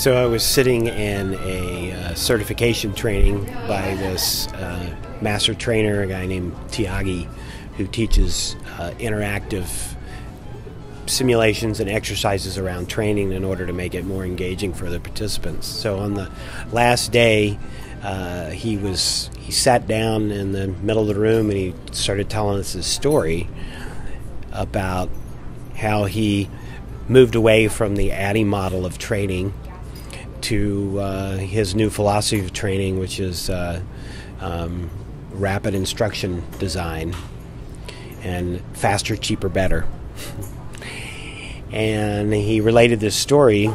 So I was sitting in a certification training by this master trainer, a guy named Thiagi, who teaches interactive simulations and exercises around training in order to make it more engaging for the participants. So on the last day, he sat down in the middle of the room and he started telling us his story about how he moved away from the ADDIE model of training to his new philosophy of training, which is rapid instruction design and faster, cheaper, better. And he related this story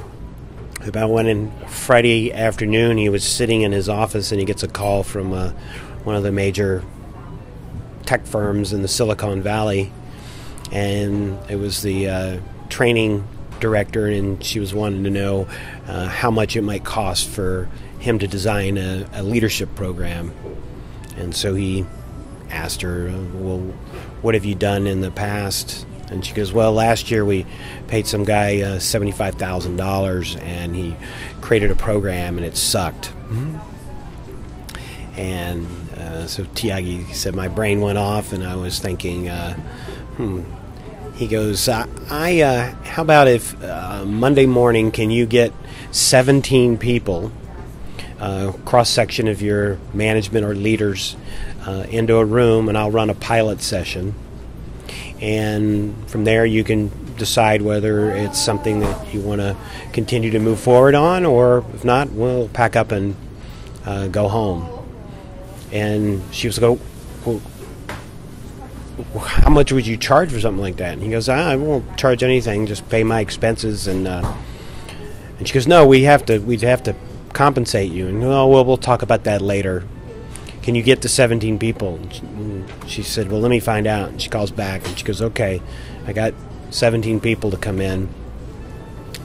about when on Friday afternoon he was sitting in his office and he gets a call from one of the major tech firms in the Silicon Valley, and it was the training director, and she was wanting to know how much it might cost for him to design a leadership program. And so he asked her, well, what have you done in the past? And she goes, well, last year we paid some guy $75,000 and he created a program and it sucked. Mm-hmm. And so Thiagi said, my brain went off and I was thinking, He goes, how about if Monday morning can you get 17 people, cross-section of your management or leaders, into a room, and I'll run a pilot session. And from there you can decide whether it's something that you want to continue to move forward on, or if not, we'll pack up and go home. And she was like, well, how much would you charge for something like that? And he goes, I won't charge anything, just pay my expenses. And she goes, no, we'd have to compensate you. And oh, well, we'll talk about that later. Can you get to 17 people? And she said, well, let me find out. And she calls back and she goes, okay, I got 17 people to come in.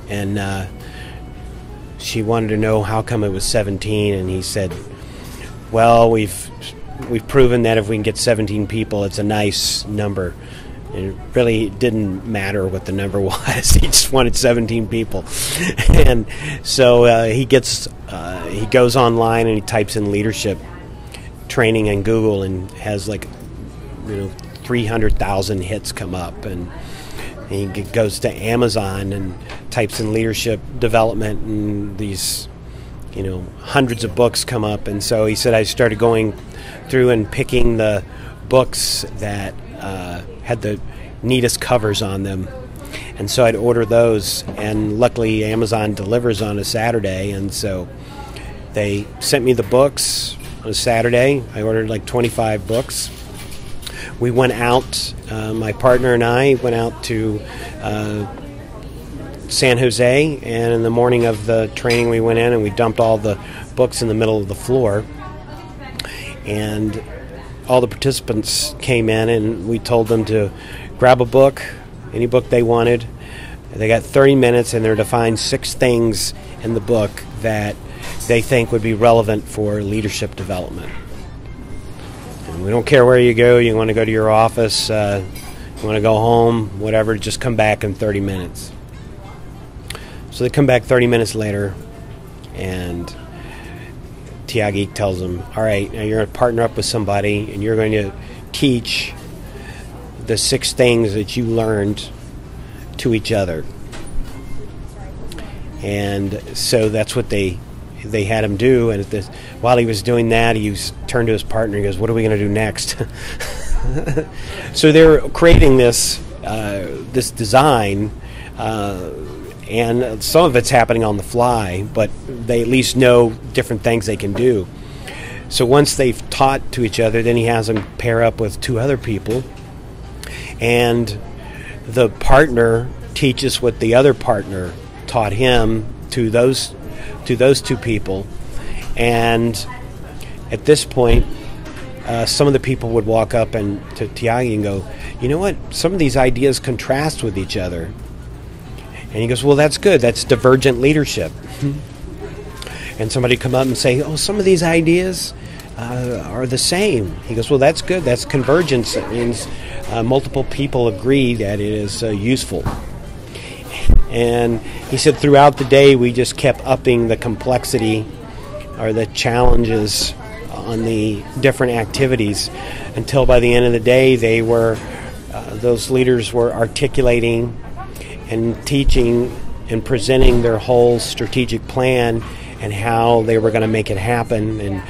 And she wanted to know how come it was 17. And he said, well, we've proven that if we can get 17 people, it's a nice number. It really didn't matter what the number was. He just wanted 17 people. And so he goes online and he types in leadership training in Google and has 300,000 hits come up. And he goes to Amazon and types in leadership development, and these hundreds of books come up. And so he said, I started going through and picking the books that had the neatest covers on them, and so I'd order those, and luckily Amazon delivers on a Saturday, and so they sent me the books on a Saturday. I ordered 25 books. We went out, my partner and I went out to San Jose, and in the morning of the training we went in and we dumped all the books in the middle of the floor, and all the participants came in and we told them to grab a book, any book they wanted. They got 30 minutes and they're to find 6 things in the book that they think would be relevant for leadership development. And we don't care where you go. You want to go to your office, you want to go home, whatever, just come back in 30 minutes. So they come back 30 minutes later, and Thiagi tells them, all right, now you're going to partner up with somebody, and you're going to teach the 6 things that you learned to each other. And so that's what they had him do. And while he was doing that, he turned to his partner and he goes, what are we going to do next? So they're creating this design, and some of it's happening on the fly, but they at least know different things they can do. So once they've taught to each other, then he has them pair up with 2 other people, and the partner teaches what the other partner taught him to those 2 people. And at this point, some of the people would walk up and to Thiagi and go, you know what, some of these ideas contrast with each other. And he goes, well, that's good. That's divergent leadership. And somebody come up and say, oh, some of these ideas are the same. He goes, well, that's good. That's convergence. It means multiple people agree that it is useful. And he said throughout the day we just kept upping the complexity or the challenges on the different activities until by the end of the day they were those leaders were articulating and teaching and presenting their whole strategic plan and how they were going to make it happen, and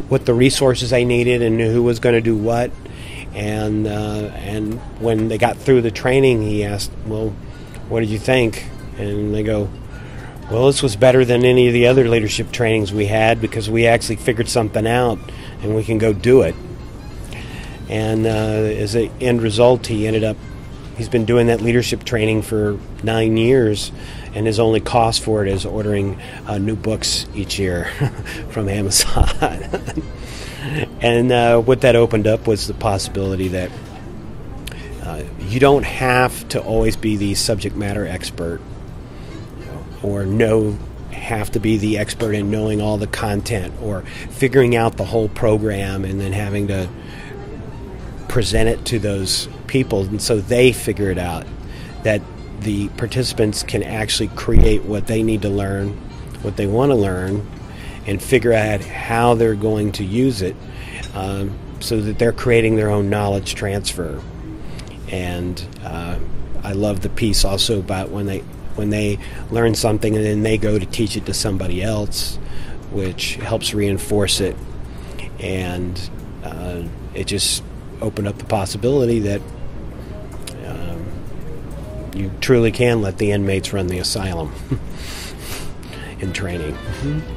what the resources they needed and who was going to do what. And when they got through the training, he asked, well, what did you think? And they go, well, this was better than any of the other leadership trainings we had because we actually figured something out and we can go do it. And as an end result, he's been doing that leadership training for 9 years, and his only cost for it is ordering new books each year from Amazon. And what that opened up was the possibility that you don't have to always be the subject matter expert or have to be the expert in knowing all the content or figuring out the whole program and then having to present it to those people, and so they figure it out, that the participants can actually create what they need to learn, what they want to learn, and figure out how they're going to use it, so that they're creating their own knowledge transfer. And I love the piece also about when they learn something and then they go to teach it to somebody else, which helps reinforce it, and it just opened up the possibility that you truly can let the inmates run the asylum in training. Mm-hmm.